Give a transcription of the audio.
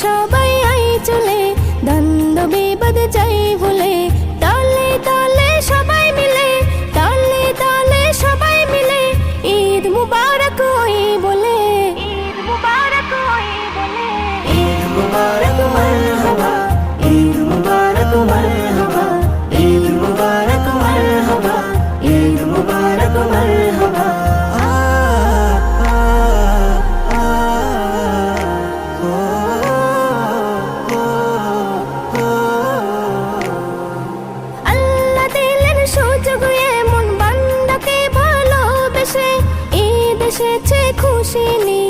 সবাই আই চলে, দ্বন্দ্ব বিবাদ যাই ভুলে, তালে তালে সবাই মিলে, তালে তালে সবাই মিলে ঈদ মুবারক ওই বলে, ঈদ মুবারক ওই বলে, ঈদ মুবারক মারহাবা, ঈদ মুবারক মারহাবা, ঈদ মুবারক মারহাবা, ঈদ মুবারক মারহাবা। আল্লাহ দিলেন সুযোগ এমন বান্দাকে ভালোবেসে, ঈদ এসেছে খুশি নিয়ে।